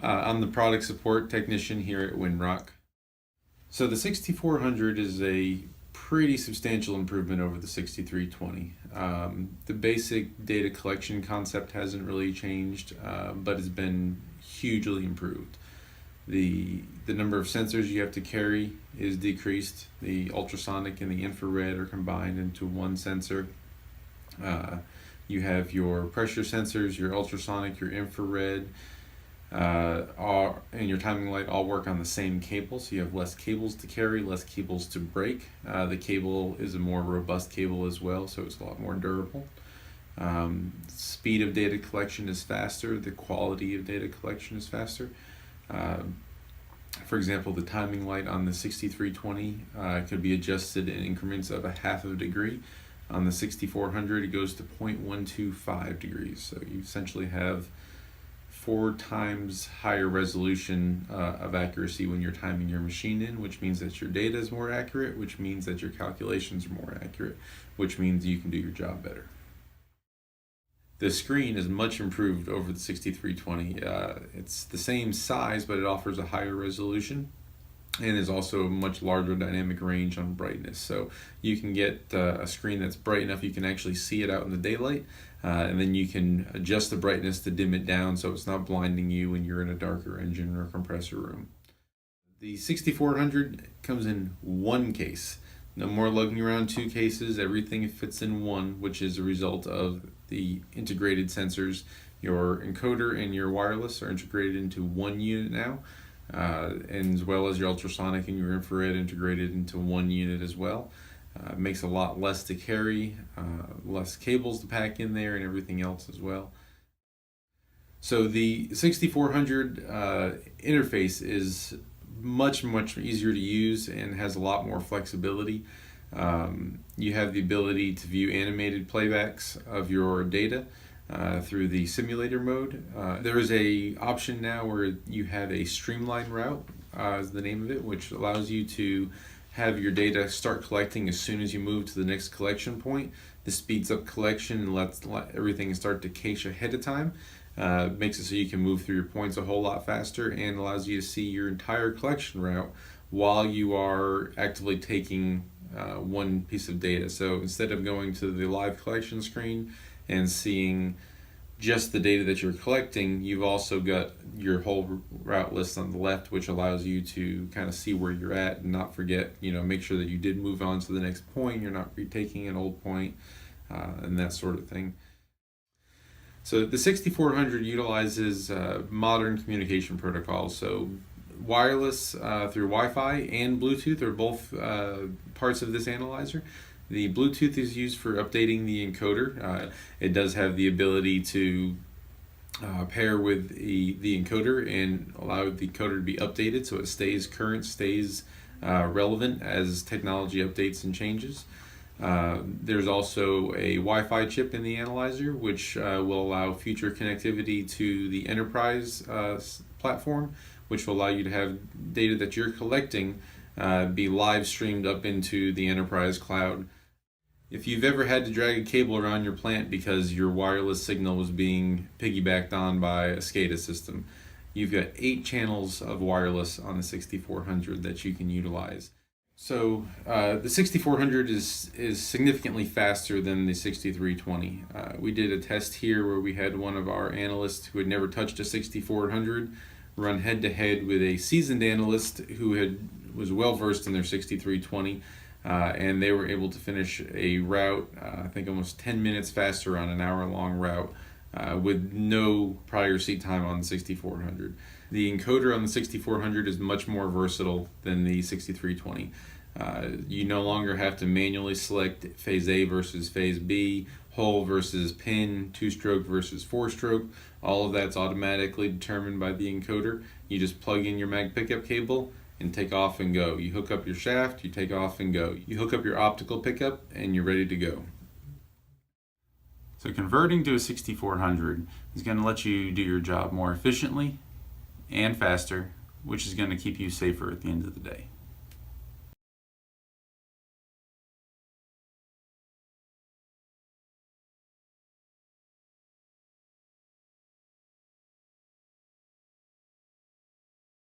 I'm the product support technician here at Windrock. So the 6400 is a pretty substantial improvement over the 6320. The basic data collection concept hasn't really changed, but it's been hugely improved. The number of sensors you have to carry is decreased. The ultrasonic and the infrared are combined into one sensor. You have your pressure sensors, your ultrasonic, your infrared, and your timing light all work on the same cable, so you have less cables to carry, less cables to break. The cable is a more robust cable as well, so it's a lot more durable. Speed of data collection is faster, the quality of data collection is faster. For example, the timing light on the 6320 could be adjusted in increments of 1/2 degree. On the 6400 it goes to 0.125 degrees, so you essentially have 4 times higher resolution of accuracy when you're timing your machine in, which means that your data is more accurate, which means that your calculations are more accurate, which means you can do your job better. The screen is much improved over the 6320. It's the same size, but it offers a higher resolution and is also a much larger dynamic range on brightness. So you can get a screen that's bright enough you can actually see it out in the daylight, and then you can adjust the brightness to dim it down so it's not blinding you when you're in a darker engine or compressor room. The 6400 comes in one case. No more lugging around 2 cases, everything fits in one, which is a result of the integrated sensors. Your encoder and your wireless are integrated into one unit now, and as well as your ultrasonic and your infrared integrated into one unit as well. It makes a lot less to carry, less cables to pack in there, and everything else as well. So the 6400 interface is much easier to use and has a lot more flexibility. You have the ability to view animated playbacks of your data through the simulator mode. There is a option now where you have a streamline route, is the name of it, which allows you to have your data start collecting as soon as you move to the next collection point. This speeds up collection and lets everything start to cache ahead of time. Makes it so you can move through your points a whole lot faster, and allows you to see your entire collection route while you are actively taking one piece of data. So instead of going to the live collection screen and seeing just the data that you're collecting, you've also got your whole route list on the left, which allows you to kind of see where you're at and not forget, make sure that you did move on to the next point, you're not retaking an old point, and that sort of thing. So the 6400 utilizes modern communication protocols. So wireless through Wi-Fi and Bluetooth are both parts of this analyzer. The Bluetooth is used for updating the encoder. It does have the ability to pair with the encoder and allow the encoder to be updated so it stays current, stays relevant as technology updates and changes. There's also a Wi-Fi chip in the analyzer, which will allow future connectivity to the Enterprise platform, which will allow you to have data that you're collecting be live streamed up into the Enterprise cloud. If you've ever had to drag a cable around your plant because your wireless signal was being piggybacked on by a SCADA system, you've got 8 channels of wireless on the 6400 that you can utilize. So the 6400 is significantly faster than the 6320. We did a test here where we had one of our analysts who had never touched a 6400 run head-to-head with a seasoned analyst who was well versed in their 6320, and they were able to finish a route, I think almost 10 minutes faster on an hour-long route with no prior seat time on the 6400. The encoder on the 6400 is much more versatile than the 6320. You no longer have to manually select phase A versus phase B, hole versus pin, 2-stroke versus 4-stroke. All of that's automatically determined by the encoder. You just plug in your mag pickup cable and take off and go. You hook up your shaft, you take off and go. You hook up your optical pickup and you're ready to go. So converting to a 6400 is going to let you do your job more efficiently and faster, which is going to keep you safer at the end of the day.